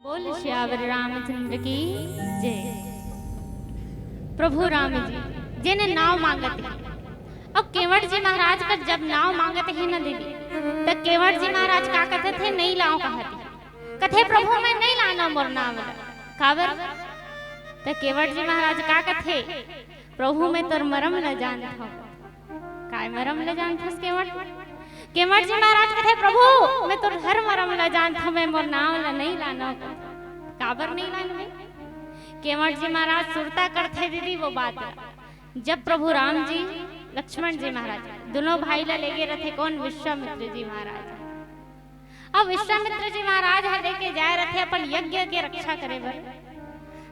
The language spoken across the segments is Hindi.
बोल श्यावर रामचंद्र की जय। प्रभु राम जी जिन्हें नाव मांगते अब केवट जी महाराज का जब नाव मांगते हैं न दीदी तो केवट जी महाराज का कहते थे नहीं लाओ कहते कथे प्रभु मैं नहीं लाना मोर नाव काबर तो केवट जी महाराज का कथे प्रभु मैं तोर मरम न जानता हूँ काय मरम न जानता केवट जी महाराज कथे प्रभु मैं तोर हर मरम न जानता हूँ मैं मोर नाव ल नहीं लाना काबर नहीं लाना केवट जी महाराज सुरता करते दीदी वो बात जब प्रभु राम जी लक्ष्मण जी महाराज दोनों भाई ला लेके रथे कौन विश्वामित्र जी महाराज अब विश्वामित्र जी महाराज लेके जाए रथे अपन यज्ञ के रक्षा करे बर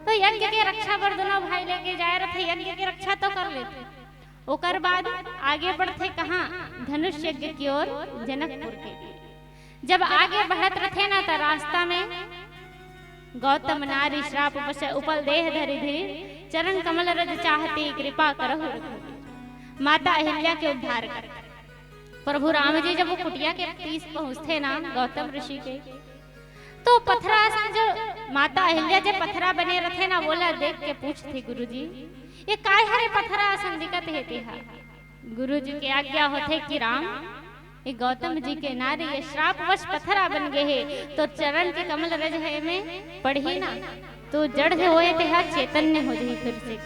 तो यज्ञ के रक्षा पर दोनों भाई लेके जाए रथे यज्ञ की रक्षा तो कर लेते ओकर बाद आगे बढ़ते कहाँ धनुष यज्ञ की ओर जनकपुर के लिए जब आगे बढ़त रथे ना तो रास्ता में गौतम नारी श्राप उपल देह धरि धीर चरण कमल रज चाहती कृपा करहु माता अहिल्या के उद्धार कर प्रभु राम जी जब वो कुटिया के तीस पहुंचते ना गौतम ऋषि के तो पथरा जो माता अहिल्या जब पथरा बने रखे ना बोला देख के पूछते गुरुजी ये काय हरे पथरा आसन दिक्कत हेते हा गुरुजी के आज्ञा होते कि राम ये गौतम जी के नारी ये श्राप वश पथरा बन गए है तो चरण के कमल रज है में पढ़ी ना तो जड़ से होए ते हा चैतन्य हो जाई फिर से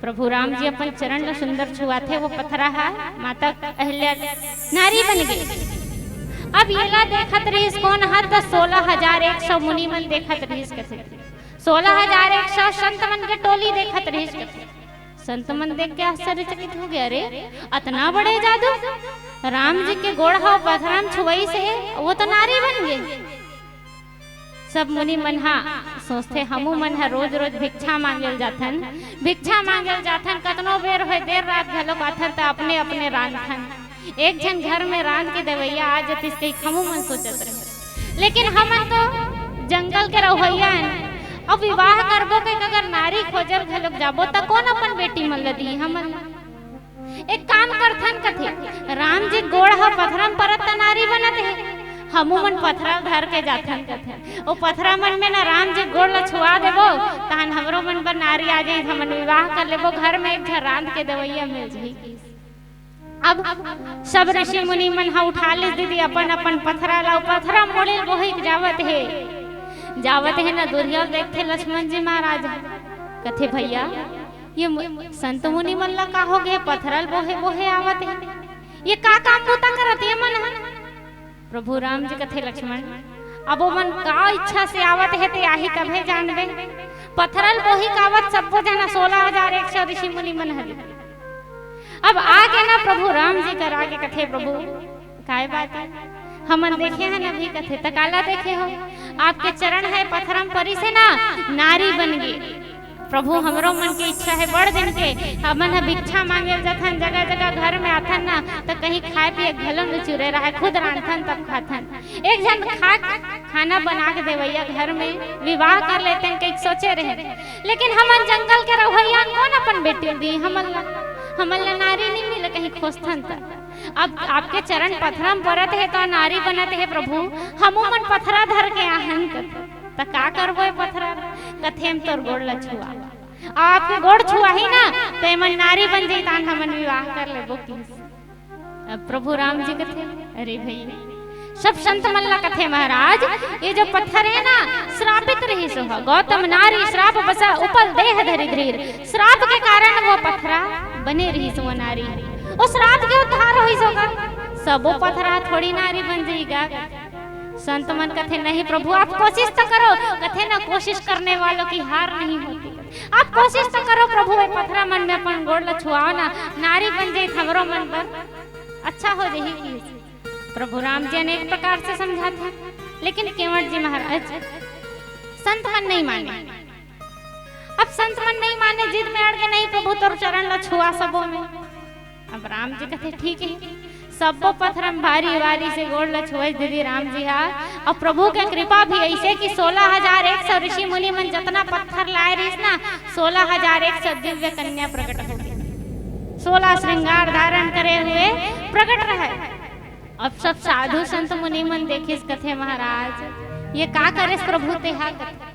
प्रभु राम जी अपन चरण ला सुंदर छुआथे वो पथरा हा माता अहिल्या नारी बन गई अब येला देखत रहीस कौन हा तो 16,100 मुनि मन देखत रहीस कथे 16,100 संत मन के टोली देखत रहीस कथे संत मन देख के आश्चर्यचकित हो गया अरे इतना बड़े जादू राम जी के गोड़ा पथराम छुआई से वो तो नारी बन गए सब मुनि मन हा सोचते हमू मन हा रोज रोज भिक्षा मांगल जाथन कतनो बेर होय देर रात घलो पाथर त अपने अपने रांधन एक जन घर में रांध के देवैया आ जतिस कई हमू मन सोचत रहे लेकिन हमन तो जंगल के रहोइया अब विवाह करबो के अगर नारी खोजल घलो जाबो त कौन अपन बेटी मन ल दी हमन एक काम करथन कथे राम जी गोड़ ह पथरम परत त नारी बनत है हमू मन पथरा धर के जाथन कथे ओ पथरा मन में ना राम जी गोड़ ल छुआ देबो तहन हमरो मन पर नारी आ जाई हमन विवाह कर लेबो घर में एक घर रांध के देवैया मिल जाई अब सब ऋषि मुनि मन हा उठा ले दीदी अपन अपन पथरा ला पथरा मोड़े वही जावत है ना दुर्योधन देखते लक्ष्मण जी महाराज कथे भैया ये संत मुनि मन ला का हो गया पथरल बोहे आवत है ये का काम होता करत है मन प्रभु राम जी कथे लक्ष्मण अब वो मन का इच्छा से आवत है ते आही कभे जानबे पथरल बोही कावत सबो जना 16,100 ऋषि मुनि मन हरि अब आगे ना प्रभु राम जी कर आगे कथे प्रभु काय बात है हमन देखे हैं ना भी कथे तकाला देखे हो आपके चरण है पथरम परी से ना नारी बन गई प्रभु हमरो मन की इच्छा है बड़ दिन के हमन भिक्षा मांगे जथन जगह जगह घर में आथन ना तो कहीं खाए पिए घलन न चुरे रहा खुद रांधन तब खाथन एक जन खाना बना के देवैया घर में विवाह कर लेते हैं कहीं सोचे रहे लेकिन हमन जंगल के रहोइया कौन अपन बेटी दी हमन नारी नहीं मिले कहीं खोजथन तक अब आपके चरण पथरम परत है तो नारी बनत है प्रभु हमू मन पथरा धर के आहन त का करबो पथरा कथे हम तोर गोड़ ल छुआ आपके गोड़ छुआ ही ना ते मन नारी बन जई तान हमन विवाह कर लेबो की अब प्रभु राम जी कथे अरे भई सब संत मन ला कथे महाराज ये जो पत्थर है ना श्रापित रही सो गौतम नारी श्राप बसा उपल देह धरि धीर श्राप के कारण वो पत्थरा बने रही सो नारी ओ श्राप के उद्धार होई सो सबो पत्थरा थोड़ी नारी बन जाएगा संत मन कथे नहीं प्रभु आप कोशिश तो करो कथे ना कोशिश करने वालों की हार नहीं होती आप कोशिश तो करो प्रभु ये पथरा मन में अपन गोड़ ल छुआओ ना नारी बन जाए हमरो मन पर अच्छा हो जाएगी प्रभु राम जी अनेक प्रकार से समझाते लेकिन केवट जी महाराज संत मन नहीं माने अब संत मन नहीं माने जिद में अड़ के नहीं प्रभु तोर चरण ला छुआ सबो में अब राम जी कथे ठीक है सबो पथरम भारी वारी से गोड़ ल छुए दीदी राम जी हा और प्रभु के कृपा भी ऐसे कि 16,100 ऋषि मुनि मन जितना पत्थर लाए रहीस ना 16,100 दिव्य कन्या प्रकट हो गई 16 श्रृंगार धारण करे हुए प्रकट रहे अब सब साधु संत मुनि मन देखिस कथे महाराज ये का करे प्रभु तेहा कथे।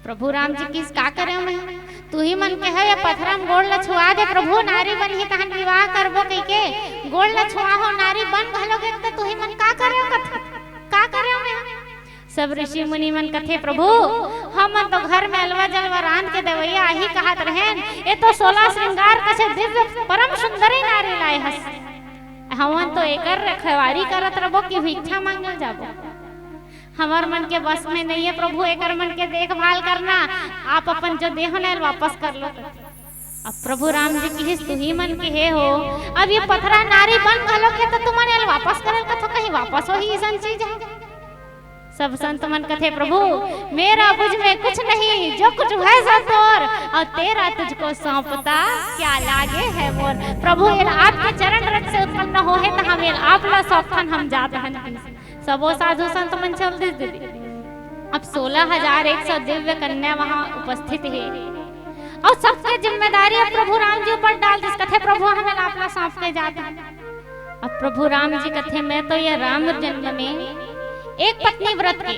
प्रभु राम जी किस का करे मैं तू ही मन के है पथरम गोड़ ल छुआ दे प्रभु नारी बन ही तहन विवाह करबो कह के गोड़ ल छुआ हो नारी बन घलोगे त तू ही मन का करे कथे का करे मैं। सब ऋषि मुनि मन कथे प्रभु हम तो घर में अलवा जलवा रांध के देवैया ही कहत रहेन ये तो 16 श्रृंगार कसे दिव्य परम सुंदरी नारी लाए हस हमन तो एकर रखवारी करत रबो कि भिक्षा मांगल जाबो हमार मन के बस में नहीं है प्रभु एकर मन के देखभाल करना आप अपन जो देह ने वापस कर लो। अब प्रभु राम जी की तू ही मन के हे हो अब ये पथरा नारी बन घलो के तो तुमने वापस करल कथो कहीं वापस हो ही ऐसन चीज है। सब संत मन कथे प्रभु मेरा बुझ में कुछ नहीं जो कुछ है सब तोर और तेरा तुझको सौंपता क्या लागे है मोर। प्रभु आपके चरण रज से उत्पन्न हो है तो हमें आप ला सौखन हम जात हन सबो साधु संत मन चल दे। अब 16,100 दिव्य कन्या वहां उपस्थित है और सबके जिम्मेदारी अब प्रभु राम जी ऊपर डाल दिस कथे प्रभु हमें आप ला सौंप के जात हन। अब प्रभु राम जी कथे मैं तो ये राम जन्म में एक पत्नी व्रत के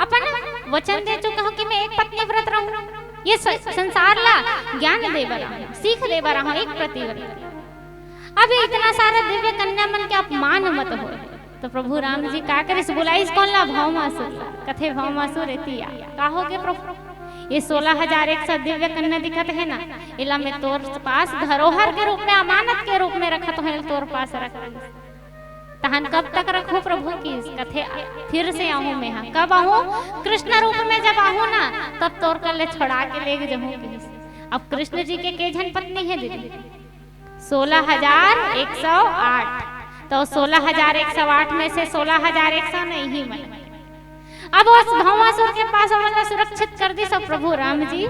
अपन वचन दे चुका हूं कि मैं एक पत्नी व्रत रहूं ये संसार ला ज्ञान दे बरा सीख दे बरा हूं एक प्रतिव्रत। अब इतना सारा दिव्य कन्या मन के अपमान मत हो तो प्रभु राम जी का करे बुलाइस कौन ला भौमासुर कथे भौमासुर एतिया काहोगे प्रभु ये 16,100 दिव्य कन्या दिखत है ना इला में तोर पास धरोहर के रूप में अमानत के रूप में रखत है तोर पास रख तहन कब तक रखो प्रभु की कथे फिर से आऊं मैं हाँ कब आऊं कृष्ण रूप में जब आऊं ना तब तोर कर ले छोड़ा के ले जाऊं। अब कृष्ण जी के जन पत्नी है दीदी 16,108 तो 16,108 में से 16,100 नहीं मन अब उस भौमासुर के पास हमला सुरक्षित कर दी सब प्रभु राम जी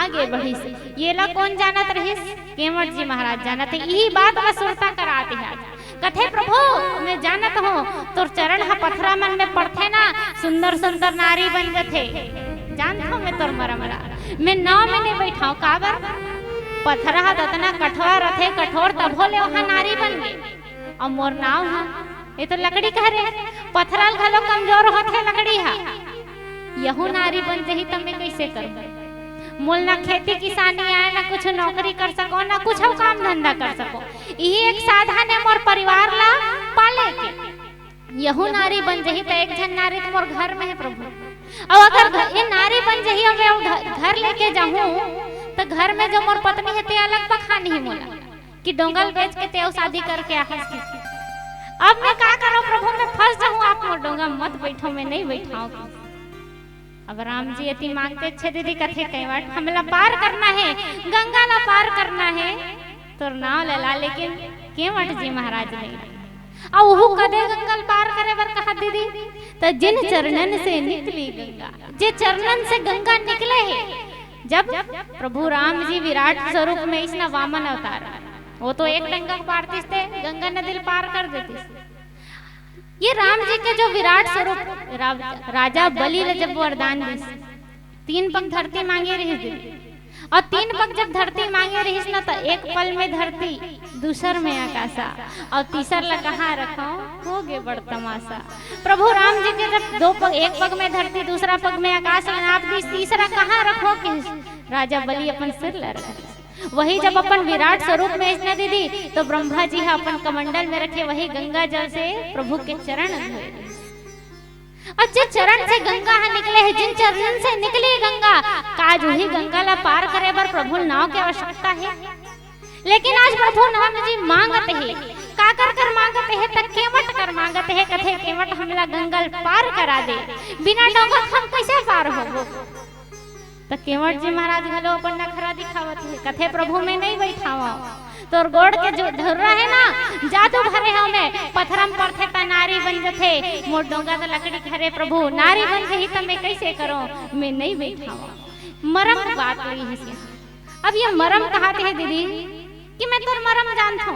आगे बढ़ी से ये ला कौन जानत रही केवट जी महाराज जानत है यही बात में सुरता कराते हैं कथे प्रभु मैं जानत हूँ तोर चरण हा पथरा मन में पड़थे ना सुंदर सुंदर नारी बन गथे जानत हूँ मैं तोर मरमरा मैं नाव में नहीं बैठाऊं काबर पथरा हा दतना कठोर रथे कठोर तब होले वहां नारी बन गए और मोर नाव हा ये तो लकड़ी कह रहे पथराल घलो कमजोर होथे लकड़ी हा यहू नारी बन जही तब मैं कैसे करूं मोल ना खेती किसानी आए ना कुछ नौकरी कर सको ना कुछ काम धंधा कर सको यही एक साधन है मोर परिवार ला पाले के यहू नारी बन जही तो एक जन नारी तो मोर घर में है प्रभु और अगर ये नारी बन जही और मैं घर लेके जाऊं तो घर में जो मोर पत्नी है ते अलग पखानी ही मोला कि डोंगल बेच के ते शादी करके आहस अब मैं क्या करूं प्रभु मैं फंस जाऊं आप मोर डोंगा मत बैठो मैं नहीं बैठाऊं। अब राम जी यति मांगते छे दीदी कथे कैवट हमला पार करना है गंगा ला पार करना है तोर नाव लेला लेकिन केवट जी महाराज नहीं अब वो कदे गंगा पार करे बर कहा दीदी तो जिन चरणन से निकली गंगा जे चरणन से गंगा निकले है जब प्रभु राम जी विराट स्वरूप में इसना वामन अवतार वो तो एक गंगा पारतीस थे गंगा नदी पार कर देती ये राम जी के जो विराट स्वरूप राजा बलि ने जब वरदान दी 3 पग धरती मांगे रही और 3 पग जब धरती मांगे रही ना तो एक पल में धरती दूसर में आकाशा और तीसर ला कहाँ रखो हो गे बड़ तमाशा। प्रभु राम जी के जब 2 पग एक पग में धरती दूसरा पग में आकाश आप तीसरा कहाँ रखो कि राजा बलि अपन सिर ला रखे वही जब अपन विराट स्वरूप में इसने दीदी तो ब्रह्मा जी है अपन कमंडल में रखे वही गंगा जल से प्रभु के चरण धोए और जिस चरण से गंगा निकले है जिन चरण से निकली गंगा काज वही गंगा ला पार करे बर प्रभु नाव की आवश्यकता है लेकिन आज प्रभु नाम जी मांगते है का कर मांगते है तक केवट कर मांगते है कथे केवट हमला गंगा पार करा दे बिना डोंगा हम कैसे पार होबो तो केवट जी महाराज घलो अपन नखरा दिखावत है कथे प्रभु में नहीं बैठावा तोर गोड़ के जो धुर्रा है ना जादू भरे हो में पथरम परथे ता नारी बन जथे मोर डोंगा तो लकड़ी घरे प्रभु नारी बन जही त मैं कैसे करो मैं नहीं बैठावा मरम बात हुई है। अब ये मरम कहते हैं दीदी कि मैं तोर मरम जानथो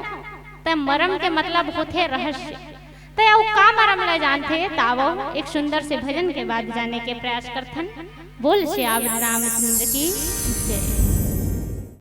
त मरम के मतलब होते रहस्य तो का मरम ला जानथे तावो एक सुंदर से भजन के बाद जाने के प्रयास करथन। बोल श्री रामचंद्र की जय।